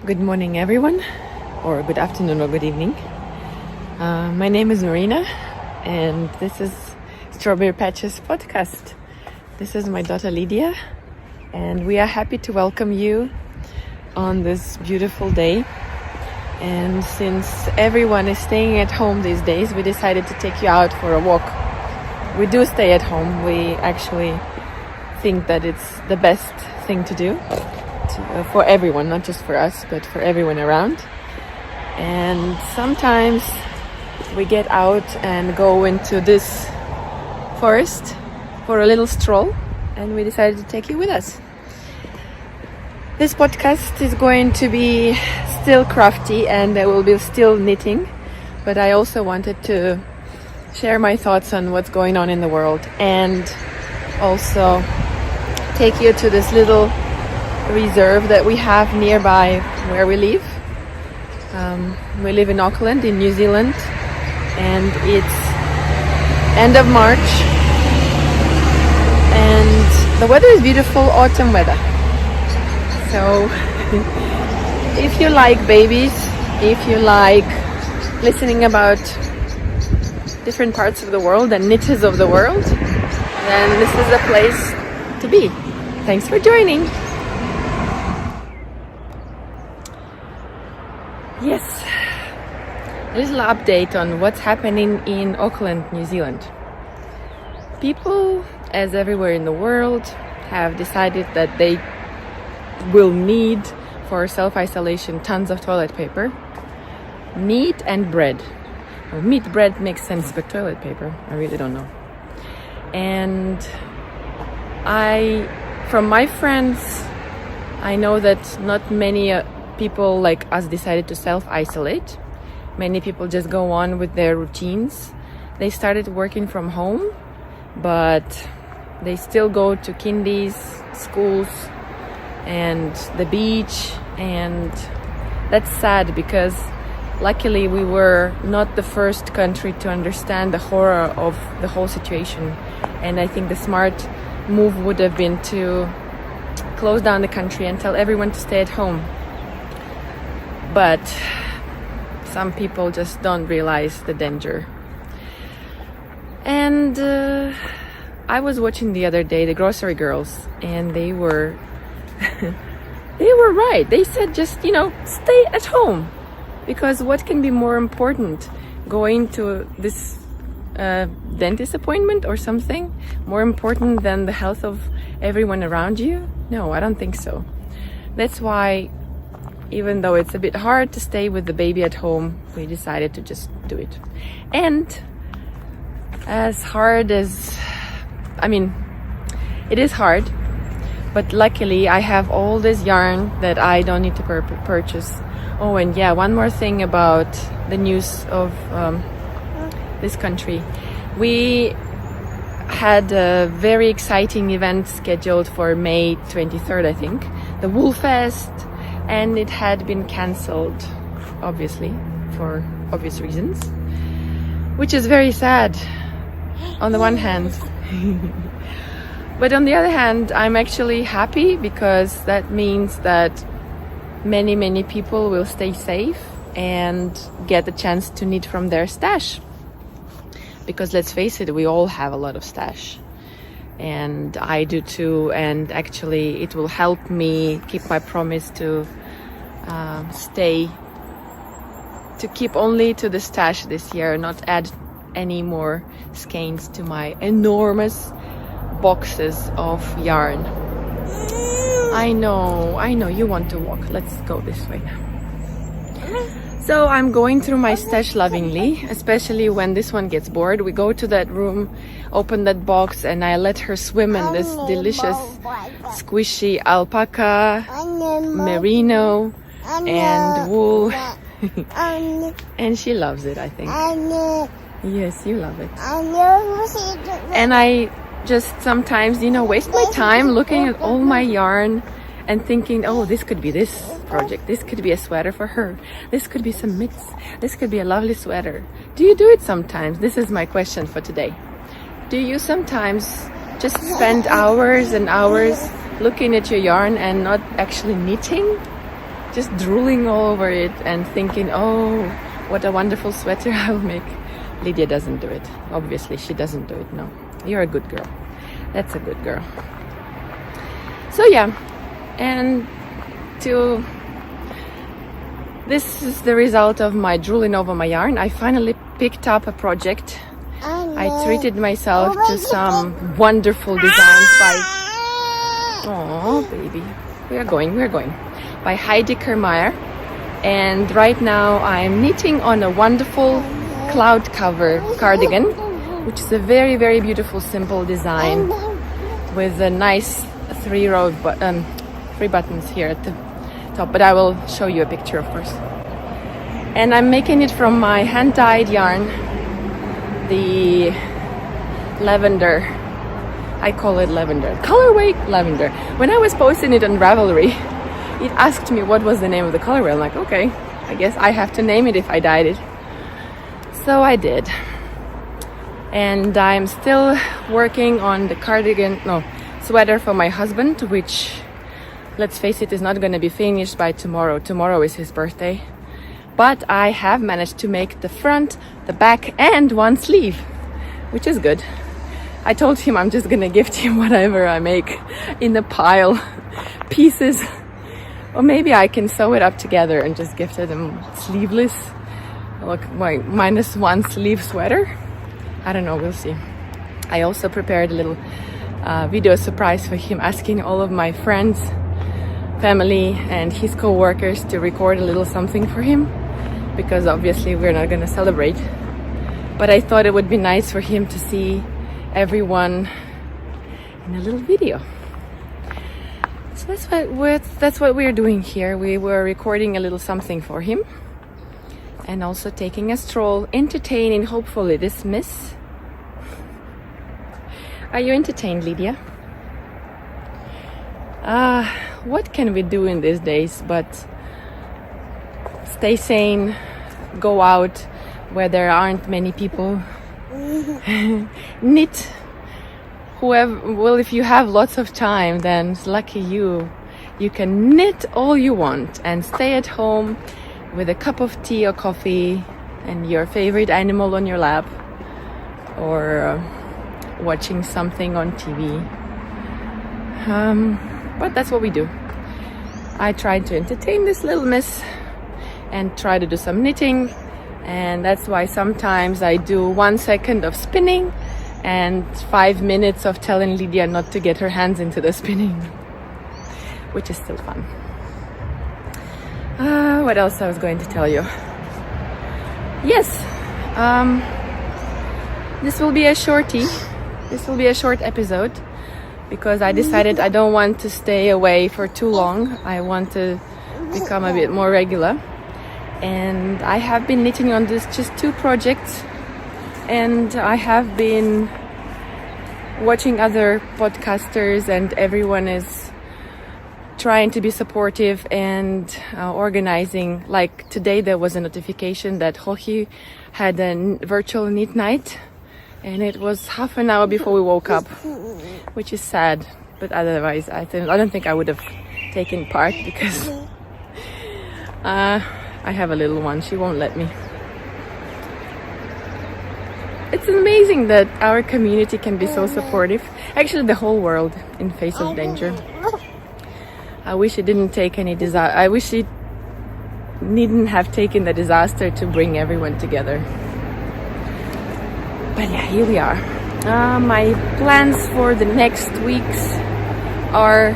Good morning, everyone, or good afternoon, or good evening. My name is Marina, and this is Strawberry Patches podcast. This is my daughter Lydia, and we are happy to welcome you on this beautiful day. And since everyone is staying at home these days, we decided to take you out for a walk. We do stay at home. We actually think that it's the best thing to do. For everyone, not just for us, but for everyone around. And sometimes we get out and go into this forest for a little stroll, and we decided to take you with us. This podcast is going to be still crafty, and there will be still knitting, but I also wanted to share my thoughts on what's going on in the world, and also take you to this little reserve that we have nearby where we live. We live in Auckland in New Zealand, and it's end of March, and the weather is beautiful, autumn weather. So if you like babies, if you like listening about different parts of the world and niches of the world, then this is the place to be. Thanks for joining. Yes, a little update on what's happening in Auckland, New Zealand. People, as everywhere in the world, have decided that they will need, for self-isolation, tons of toilet paper, meat and bread. Well, meat, bread makes sense, but toilet paper, I really don't know. And from my friends, I know that not many people like us decided to self-isolate. Many people just go on with their routines. They started working from home, but they still go to kindies, schools, and the beach, and that's sad because luckily we were not the first country to understand the horror of the whole situation, and I think the smart move would have been to close down the country and tell everyone to stay at home. But some people just don't realize the danger. And I was watching the other day the Grocery Girls, and they were they were right. They said just, stay at home, because what can be more important, going to this dentist appointment or something more important than the health of everyone around you? No, I don't think so. That's why, even though it's a bit hard to stay with the baby at home, we decided to just do it. And as hard as, it is hard, but luckily I have all this yarn that I don't need to purchase. Oh, and yeah, one more thing about the news of this country. We had a very exciting event scheduled for May 23rd, I think, the Wool Fest, and it had been cancelled, obviously, for obvious reasons, which is very sad on the one hand. But on the other hand, I'm actually happy, because that means that many people will stay safe and get the chance to knit from their stash. Because let's face it, we all have a lot of stash. And I do too, and actually it will help me keep my promise to keep only to the stash this year, not add any more skeins to my enormous boxes of yarn. I know you want to walk. Let's go this way now. So I'm going through my stash lovingly, especially when this one gets bored. We go to that room, open that box, and I let her swim in this delicious squishy alpaca, merino, and wool. And she loves it, I think. Yes, you love it. And I just sometimes, waste my time looking at all my yarn and thinking, oh, this could be this project, this could be a sweater for her, this could be some mitts, this could be a lovely sweater. Do you do it sometimes? This is my question for today. Do you sometimes just spend hours and hours looking at your yarn and not actually knitting? just drooling all over it and thinking, oh, what a wonderful sweater I will make. Lydia doesn't do it. Obviously, she doesn't do it. No, you're a good girl. That's a good girl. So yeah, and this is the result of my drooling over my yarn. I finally picked up a project. I treated myself to some wonderful designs by... Oh, baby. We're going. By Heidi Kermeyer. And right now I'm knitting on a wonderful cloud cover cardigan, which is a very, very beautiful, simple design with a nice three buttons here at the top. But I will show you a picture, of course. And I'm making it from my hand-dyed yarn, the lavender. I call it lavender. Colorway lavender. When I was posting it on Ravelry, it asked me what was the name of the colorway. I'm like, okay, I guess I have to name it if I dyed it. So I did. And I'm still working on the sweater for my husband, which, let's face it, is not going to be finished by tomorrow. Tomorrow is his birthday. But I have managed to make the front, the back, and one sleeve, which is good. I told him I'm just gonna gift him whatever I make in the pile pieces, or maybe I can sew it up together and just gift him sleeveless, like my -1 sleeve sweater. I don't know, we'll see. I also prepared a little video surprise for him, asking all of my friends, family, and his co-workers to record a little something for him, because obviously we're not gonna celebrate. But I thought it would be nice for him to see everyone in a little video. So that's what we're doing here. We were recording a little something for him, and also taking a stroll, entertaining hopefully this miss. Are you entertained, Lydia? What can we do in these days but stay sane, go out where there aren't many people, knit. If you have lots of time, then lucky you. You can knit all you want and stay at home with a cup of tea or coffee and your favorite animal on your lap, or watching something on TV. But that's what we do. I tried to entertain this little miss and try to do some knitting, and that's why sometimes I do 1 second of spinning and 5 minutes of telling Lydia not to get her hands into the spinning, which is still fun. What else I was going to tell you? Yes, this will be a shorty. This will be a short episode because I decided I don't want to stay away for too long. I want to become a bit more regular. And I have been knitting on this just 2 projects, and I have been watching other podcasters, and everyone is trying to be supportive and organizing. Like today there was a notification that Hohi had a virtual knit night, and it was half an hour before we woke up, which is sad. But otherwise I don't think I would have taken part, because I have a little one, she won't let me. It's amazing that our community can be so supportive. Actually, the whole world in face of danger. I wish it didn't take any disaster. I wish it needn't have taken the disaster to bring everyone together. But yeah, here we are. My plans for the next weeks are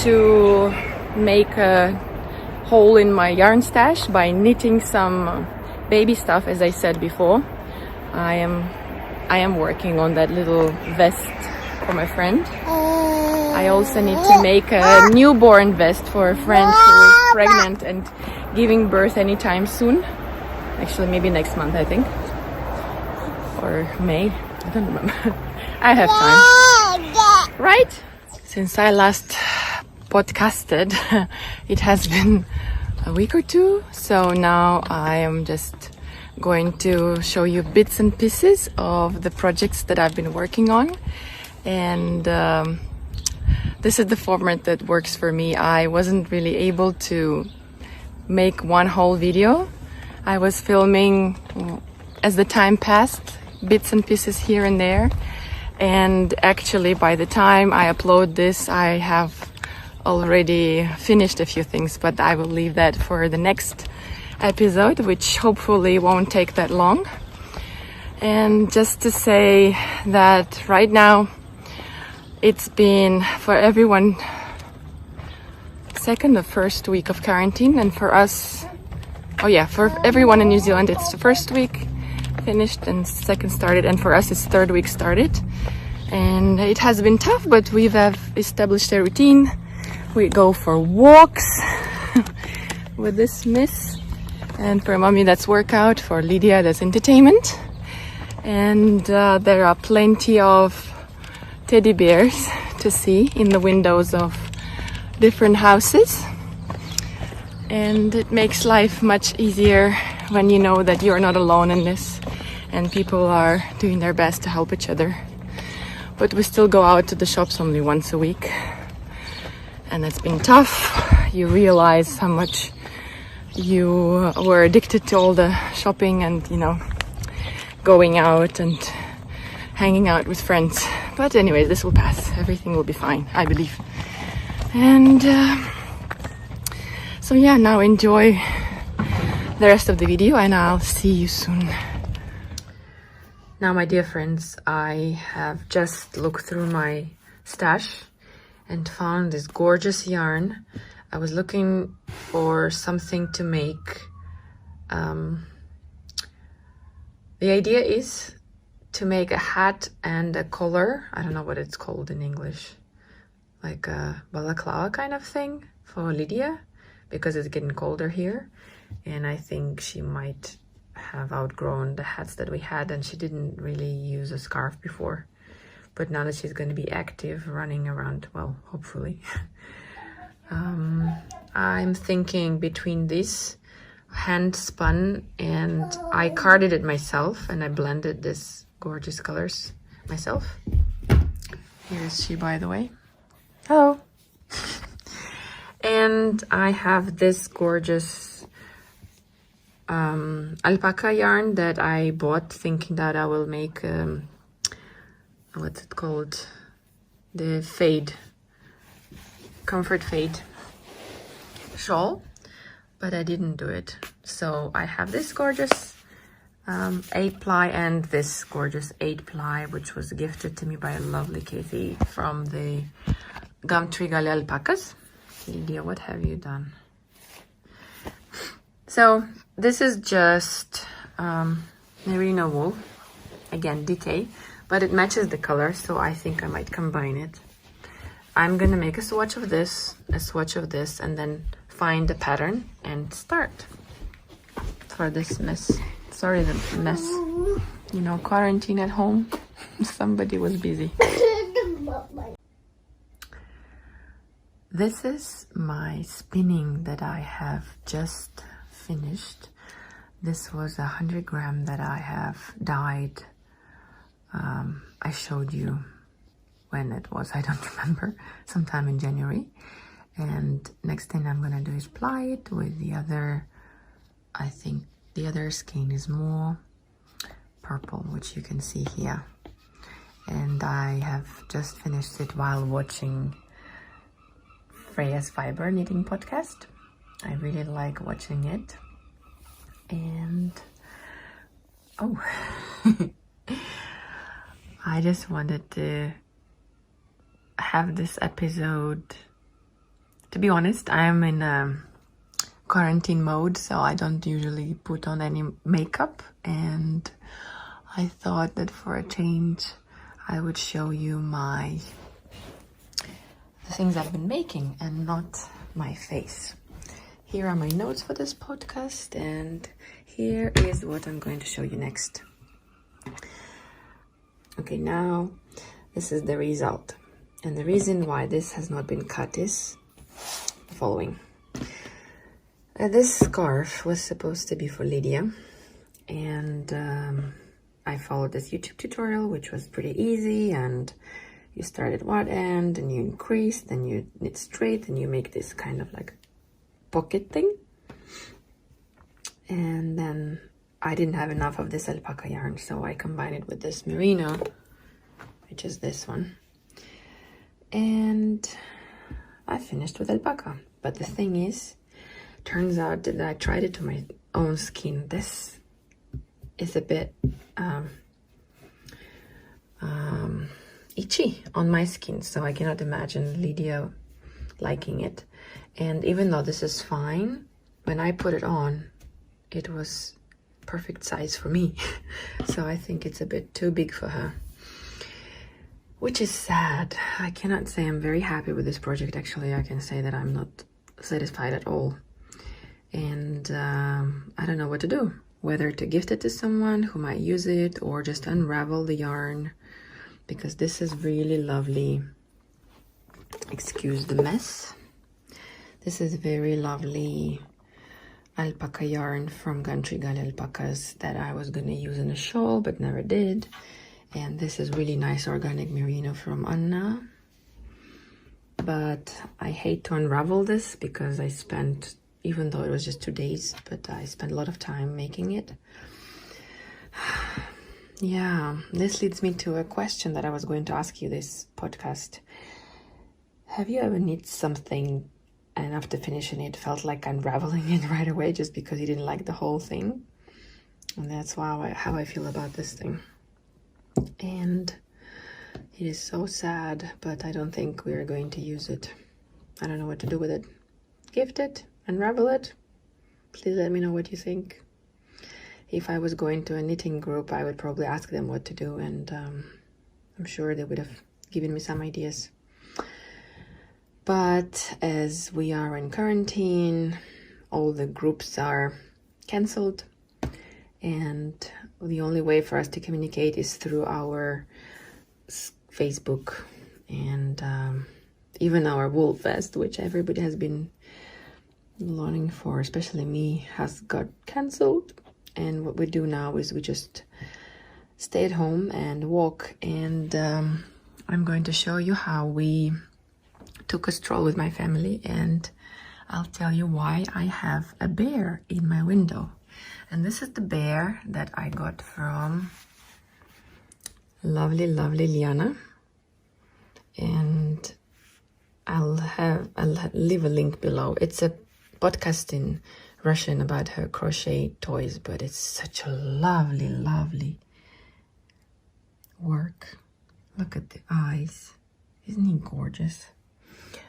to make a hole in my yarn stash by knitting some baby stuff, as I said before. I am working on that little vest for my friend. I also need to make a newborn vest for a friend who is pregnant and giving birth anytime soon. Actually, maybe next month, I think. Or May. I don't remember. I have time. Right? Since I last podcasted, it has been a week or 2. So now I am just going to show you bits and pieces of the projects that I've been working on. And the this is the format that works for me. I wasn't really able to make one whole video. I was filming as the time passed, bits and pieces here and there. And actually, by the time I upload this, I have already finished a few things, but I will leave that for the next episode, which hopefully won't take that long. And just to say that right now, it's been for everyone second or first week of quarantine, and for us, for everyone in New Zealand it's the first week finished and second started, and for us it's third week started. And it has been tough, but we have established a routine. We go for walks with this miss, and for mommy that's workout, for Lydia that's entertainment. And there are plenty of teddy bears to see in the windows of different houses, and it makes life much easier when you know that you're not alone in this and people are doing their best to help each other. But we still go out to the shops only once a week, and it's been tough. You realize how much you were addicted to all the shopping and, you know, going out and hanging out with friends. But anyway, this will pass. Everything will be fine, I believe. And so yeah, now enjoy the rest of the video, and I'll see you soon. Now, my dear friends, I have just looked through my stash and found this gorgeous yarn. I was looking for something to make. The idea is to make a hat and a collar. I don't know what it's called in English. Like a balaclava kind of thing for Lydia, because it's getting colder here. And I think she might have outgrown the hats that we had, and she didn't really use a scarf before. But now that she's going to be active, running around, well, hopefully. I'm thinking between this hand spun, and I carded it myself, and I blended this gorgeous colors myself. Here's she, by the way. Hello. And I have this gorgeous alpaca yarn that I bought thinking that I will make what's it called, the fade, comfort fade shawl, but I didn't do it. So I have this gorgeous 8-ply and this gorgeous 8-ply, which was gifted to me by a lovely Kathy from the Gumtree Gully alpacas. Lydia, what have you done? So this is just merino wool, again DK, but it matches the color, so I think I might combine it. I'm gonna make a swatch of this, a swatch of this, and then find a pattern and start for this mess. Sorry, the mess, you know, quarantine at home. Somebody was busy. This is my spinning that I have just finished. This was 100 gram that I have dyed. I showed you when it was, I don't remember, sometime in January. And next thing I'm gonna do is ply it with the other, I think the other skein is more purple, which you can see here. And I have just finished it while watching Freya's Fiber Knitting podcast. I really like watching it. And oh, I just wanted to have this episode. To be honest, I'm in quarantine mode, so I don't usually put on any makeup, and I thought that for a change I would show you the things I've been making and not my face. Here are my notes for this podcast, and here is what I'm going to show you next. Okay, now this is the result, and the reason why this has not been cut is the following. This scarf was supposed to be for Lydia, and I followed this YouTube tutorial, which was pretty easy, and you start at one end and you increase, then you knit straight and you make this kind of like pocket thing. And then I didn't have enough of this alpaca yarn, so I combined it with this merino, which is this one. And I finished with alpaca. But the thing is, turns out that I tried it to my own skin. This is a bit itchy on my skin, so I cannot imagine Lydia liking it. And even though this is fine, when I put it on, it was perfect size for me. So I think it's a bit too big for her, which is sad. I cannot say I'm very happy with this project. Actually, I can say that I'm not satisfied at all. And I don't know what to do, whether to gift it to someone who might use it or just unravel the yarn, because this is really lovely. Excuse the mess. This is very lovely alpaca yarn from Country Gal Alpacas that I was going to use in a shawl but never did. And this is really nice organic merino from Anna. But I hate to unravel this because I spent, even though it was just 2 days, but I spent a lot of time making it. Yeah, this leads me to a question that I was going to ask you this podcast. Have you ever knit something and after finishing it felt like unraveling it right away just because you didn't like the whole thing? And that's how I feel about this thing. And it is so sad, but I don't think we're going to use it. I don't know what to do with it. Gift it, unravel it. Please let me know what you think. If I was going to a knitting group, I would probably ask them what to do, and I'm sure they would have given me some ideas. But as we are in quarantine, all the groups are cancelled, and the only way for us to communicate is through our Facebook and even our Wool Fest, which everybody has been longing for, especially me, has got cancelled. And what we do now is we just stay at home and walk. And I'm going to show you how we took a stroll with my family, and I'll tell you why I have a bear in my window. And this is the bear that I got from lovely Liana, and I'll leave a link below. It's a podcast in Russian about her crochet toys, but it's such a lovely work. Look at the eyes. Isn't he gorgeous?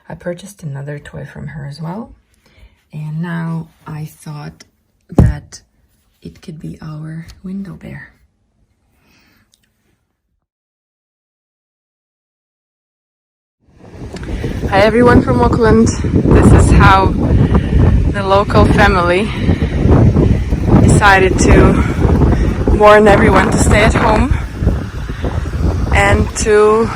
I purchased another toy from her as well, and now I thought that it could be our window bear. Hi everyone from Auckland. This is how the local family decided to warn everyone to stay at home and to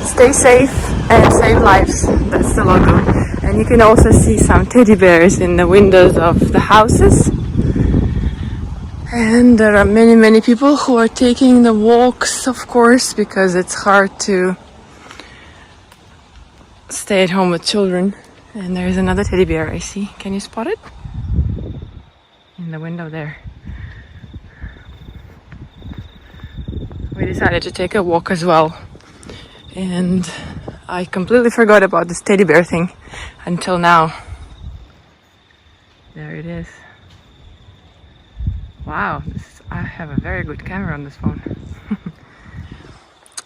stay safe and save lives. That's the logo. And you can also see some teddy bears in the windows of the houses. And there are many people who are taking the walks, of course, because it's hard to stay at home with children. And there's another teddy bear I see. Can you spot it? In the window there. We decided to take a walk as well. And I completely forgot about this teddy bear thing until now. There it is. Wow, I have a very good camera on this phone.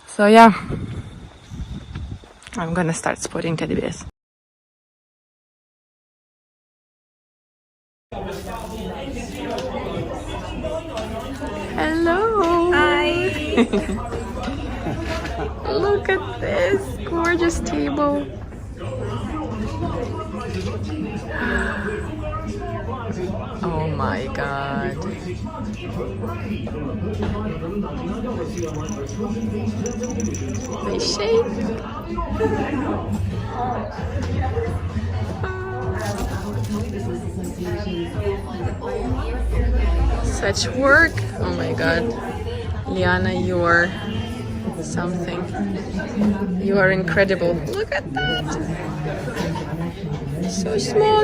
So yeah, I'm gonna start spotting teddy bears. Hello! Hi! Look at this gorgeous table. Oh my god. They shake. Such work. Oh my god. Liana, you are something. You are incredible. Look at that. So small.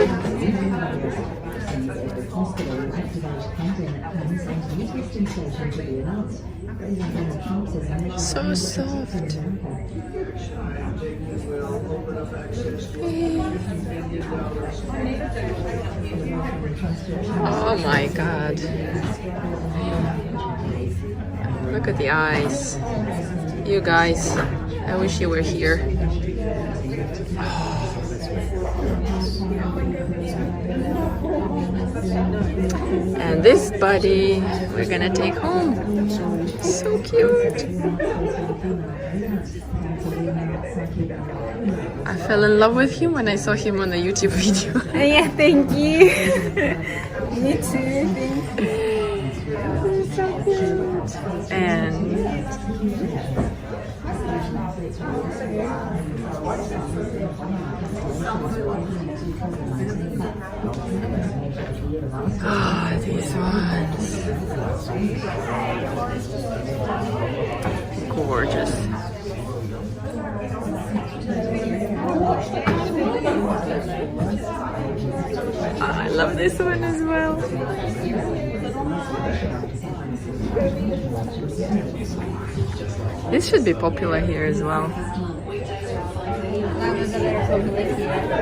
So soft. Oh my God. Look at the eyes. You guys, I wish you were here. And this buddy, we're gonna take home. So cute. I fell in love with him when I saw him on the YouTube video. Yeah, thank you. Me too. Thank you. So cute. And these ones. Gorgeous. I love this one as well. This should be popular here as well.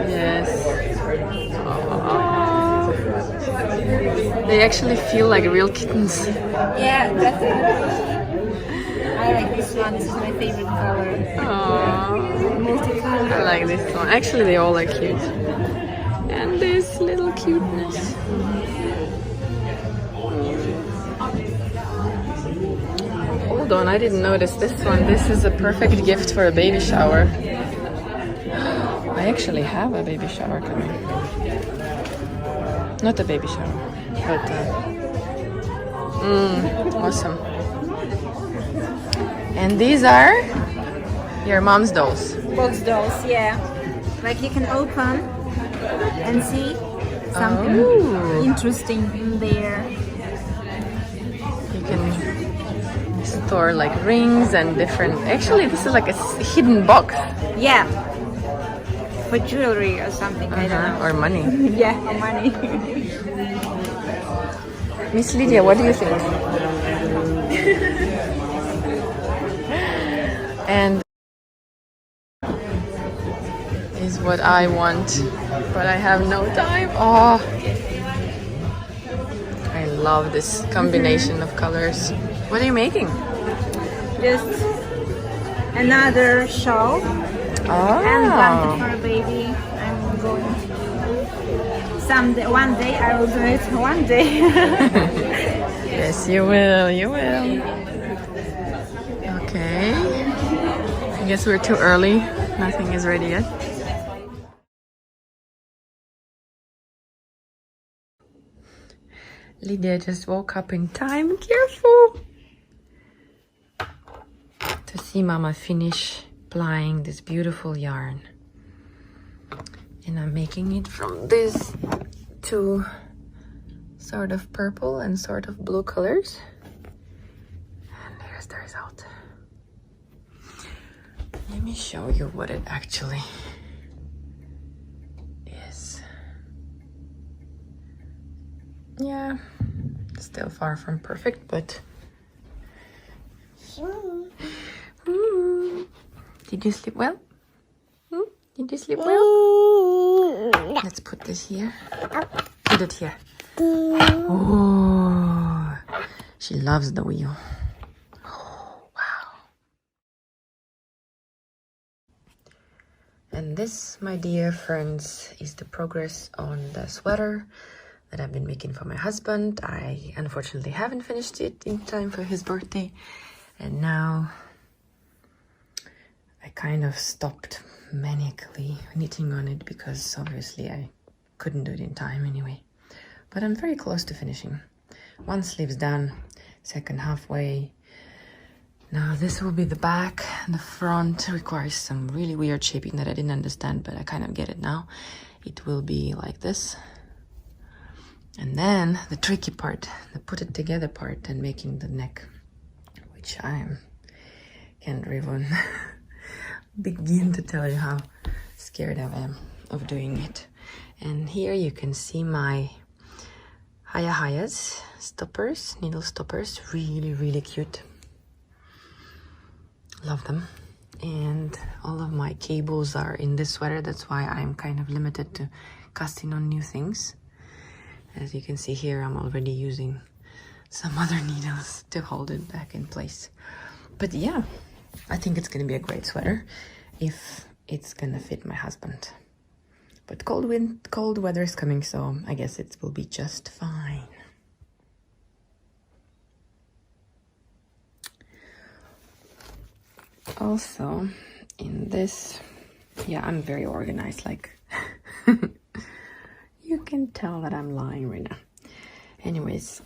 Yes. Oh. They actually feel like real kittens. Yeah, definitely. I like this one. This is my favorite color. Aww. Multicolor. I like this one. Actually, they all are cute. And this little cuteness. Hold on, I didn't notice this one. This is a perfect gift for a baby shower. I actually have a baby shower coming. Not a baby shower, but awesome. And these are your mom's dolls. Box dolls, yeah. Like you can open and see something interesting in there. You can store like rings and different. Actually, this is like a hidden box. Yeah. For jewelry or something, I don't know. Or money. Yeah, for money. Miss Lydia, what do you think? And is what I want, but I have no time. Oh, I love this combination of colors. What are you making? Just another shawl and blanket for a baby. I'm going to do someday. One day I will do it. One day. Yes, you will. You will. Okay. I guess we're too early. Nothing is ready yet. Lydia just woke up in time. Careful! To see Mama finish plying this beautiful yarn. And I'm making it from this to sort of purple and sort of blue colors. And here's the result. Let me show you what it actually is. Yeah, still far from perfect, but did you sleep well? Did you sleep well? Let's put this here. Put it here. Oh, she loves the wheel. Oh, wow. And this, my dear friends, is the progress on the sweater that I've been making for my husband. I unfortunately haven't finished it in time for his birthday. And now I kind of stopped manically knitting on it because obviously I couldn't do it in time anyway. But I'm very close to finishing. One sleeve's done, second halfway. Now this will be the back. The front requires some really weird shaping that I didn't understand, but I kind of get it now. It will be like this. And then the tricky part, the put it together part and making the neck, which which I can't even begin to tell you how scared I am of doing it. And here you can see my hayas stoppers, needle stoppers, really cute. Love them. And all of my cables are in this sweater. That's why I'm kind of limited to casting on new things. As you can see here, I'm already using some other needles to hold it back in place. But yeah, I think it's gonna be a great sweater if it's gonna fit my husband. But cold weather is coming, so I guess it will be just fine. Also, in this, yeah, I'm very organized, like, you can tell that I'm lying right now. Anyways,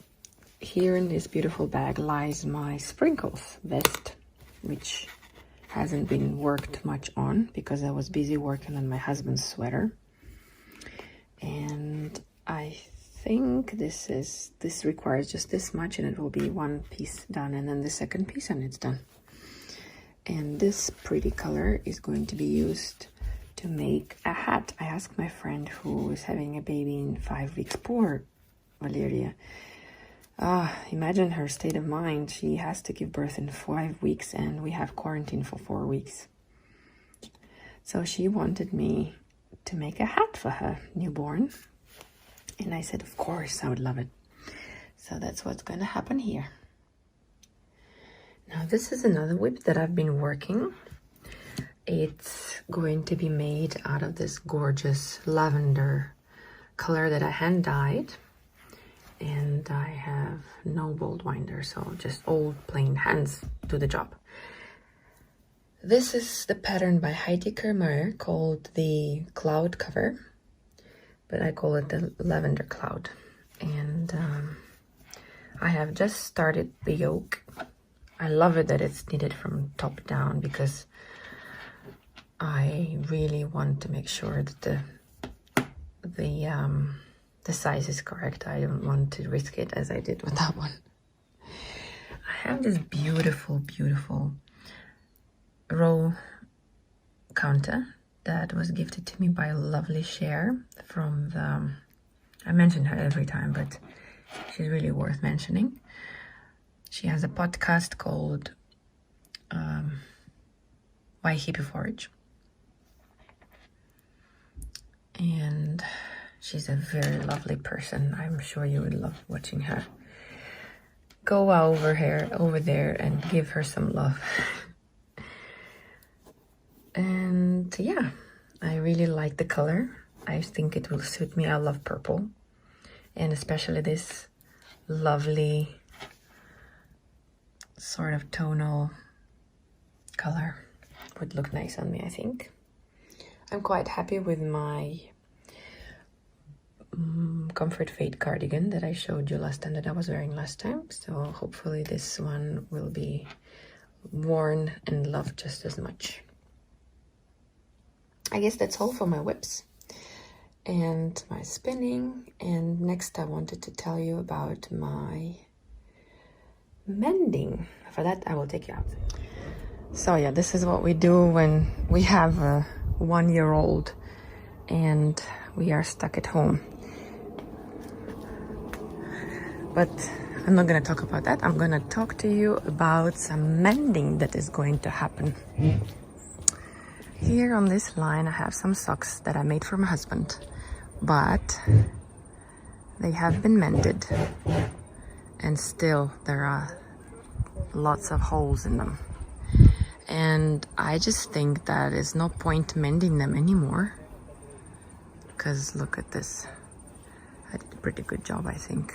here in this beautiful bag lies my sprinkles vest, which hasn't been worked much on because I was busy working on my husband's sweater. And I think this requires just this much, and it will be one piece done, and then the second piece and it's done. And this pretty color is going to be used to make a hat. I asked my friend who is having a baby in 5 weeks, poor Valeria. Imagine her state of mind. She has to give birth in 5 weeks and we have quarantine for 4 weeks. So she wanted me to make a hat for her newborn. And I said, of course, I would love it. So that's what's going to happen here. Now this is another whip that I've been working. It's going to be made out of this gorgeous lavender color that I hand dyed. And I have no bolt winder, so just old plain hands do the job. This is the pattern by Heidi Kermer called the Cloud Cover, but I call it the Lavender Cloud. And I have just started the yoke. I love it that it's knitted from top down because I really want to make sure that the size is correct. I don't want to risk it as I did with that one. I have this beautiful row counter that was gifted to me by a lovely Cher from the, I mention her every time, but she's really worth mentioning. She has a podcast called Why Hippie Forage. And she's a very lovely person. I'm sure you would love watching her. Go over there and give her some love. And yeah, I really like the color. I think it will suit me. I love purple. And especially this lovely sort of tonal color would look nice on me, I think. I'm quite happy with my Comfort Fade cardigan that I showed you last time, that I was wearing last time. So hopefully this one will be worn and loved just as much. I guess that's all for my whips and my spinning. And next I wanted to tell you about my mending. For that I will take you out. So yeah, this is what we do when we have a 1-year-old and we are stuck at home. But I'm not going to talk about that. I'm going to talk to you about some mending that is going to happen. Here on this line I have some socks that I made for my husband, but they have been mended and still there are lots of holes in them. And I just think that there's no point mending them anymore, because look at this. I did a pretty good job, I think.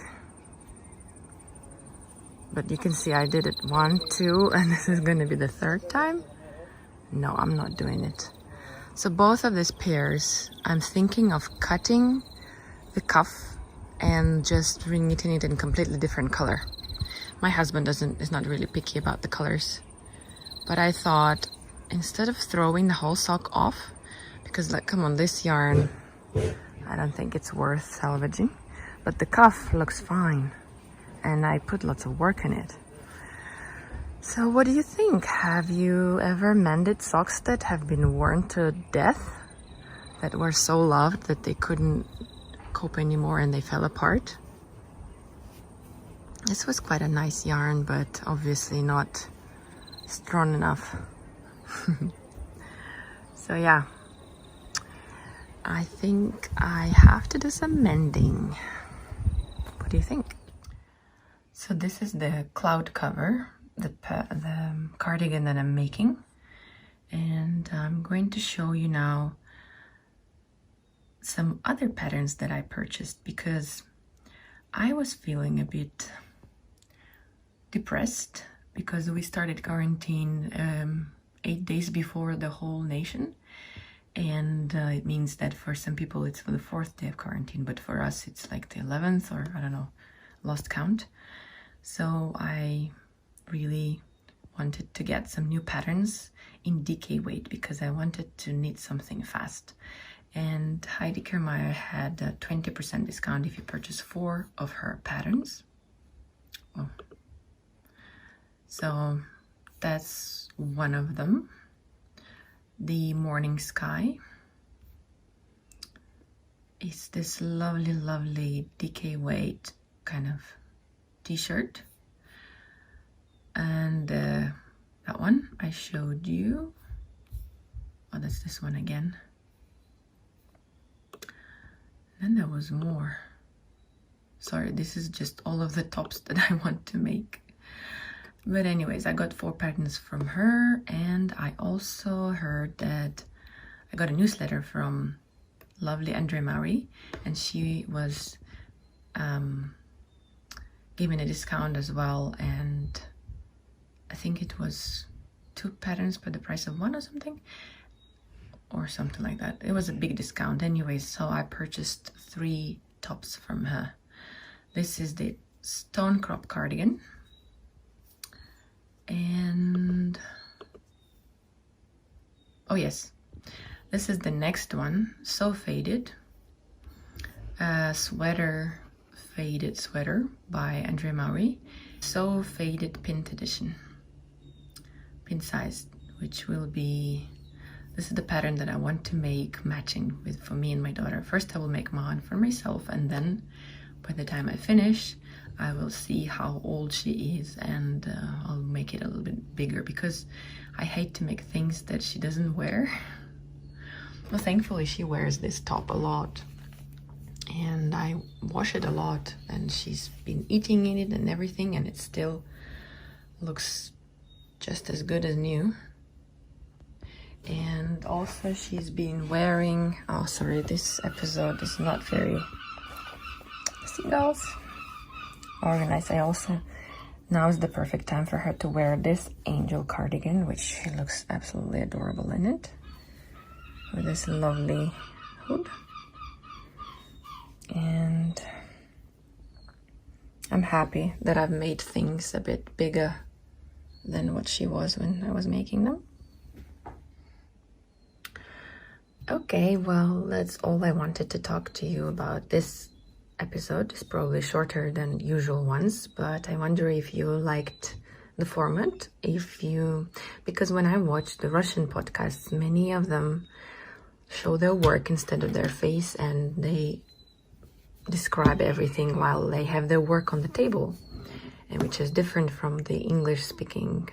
But you can see I did it 1, 2, and this is going to be the 3rd time. No, I'm not doing it. So both of these pairs, I'm thinking of cutting the cuff and just reknitting it in a completely different color. My husband is not really picky about the colors. But I thought, instead of throwing the whole sock off, because like, come on, this yarn, I don't think it's worth salvaging. But the cuff looks fine. And I put lots of work in it. So what do you think? Have you ever mended socks that have been worn to death? That were so loved that they couldn't cope anymore and they fell apart? This was quite a nice yarn, but obviously not strong enough. So yeah, I think I have to do some mending. What do you think? So this is the cloud cover, the cardigan that I'm making, and I'm going to show you now some other patterns that I purchased because I was feeling a bit depressed because we started quarantine 8 days before the whole nation, and it means that for some people it's for the 4th day of quarantine, but for us it's like the 11th, or I don't know, lost count. So I really wanted to get some new patterns in DK weight because I wanted to knit something fast. And Heidi Kiermaier had a 20% discount if you purchase 4 of her patterns. Oh. So that's one of them. The Morning Sky is this lovely, lovely DK weight kind of t-shirt. And that one I showed you. Oh, that's this one again. Then there was more. Sorry, this is just all of the tops that I want to make. But anyways, I got 4 patterns from her, and I also heard that I got a newsletter from lovely Andre Maury, and she was given a discount as well, and I think it was 2 patterns for the price of 1 or something. Or something like that. It was a big discount anyways, so I purchased 3 tops from her. This is the Stone Crop cardigan, and oh yes, this is the next one, So Faded, sweater, faded sweater by Andre Maury, So Faded Pint edition, pin sized, which will be, this is the pattern that I want to make matching with for me and my daughter. First I will make mine for myself, and then by the time I finish I will see how old she is, and I'll make it a little bit bigger because I hate to make things that she doesn't wear. Well, thankfully she wears this top a lot and I wash it a lot, and she's been eating in it and everything, and it still looks just as good as new. And also she's been wearing, oh sorry, this episode is not very seagulls organized. I also, now is the perfect time for her to wear this angel cardigan, which she looks absolutely adorable in it, with this lovely hood. And I'm happy that I've made things a bit bigger than what she was when I was making them. Okay, well, that's all I wanted to talk to you about. This episode is probably shorter than usual ones, but I wonder if you liked the format. Because when I watch the Russian podcasts, many of them show their work instead of their face, and they describe everything while they have their work on the table, and which is different from the English-speaking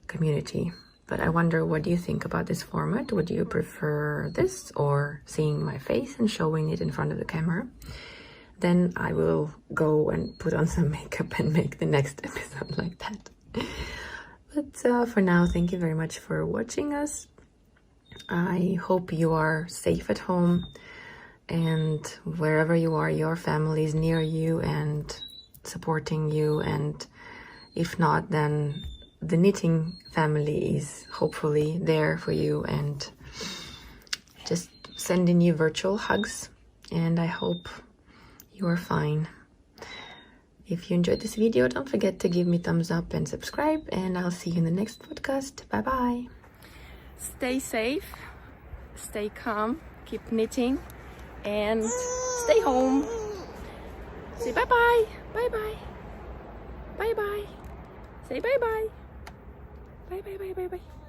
community. But I wonder, what do you think about this format? Would you prefer this, or seeing my face and showing it in front of the camera? Then I will go and put on some makeup and make the next episode like that. But for now, thank you very much for watching us. I hope you are safe at home, and wherever you are, your family is near you and supporting you. And if not, then the knitting family is hopefully there for you, and just sending you virtual hugs. And I hope you are fine. If you enjoyed this video, don't forget to give me thumbs up and subscribe, and I'll see you in the next podcast. Bye bye. Stay safe, stay calm, keep knitting, and stay home. Say bye bye, bye bye, bye bye. Say bye bye. Bye, bye, bye, bye, bye.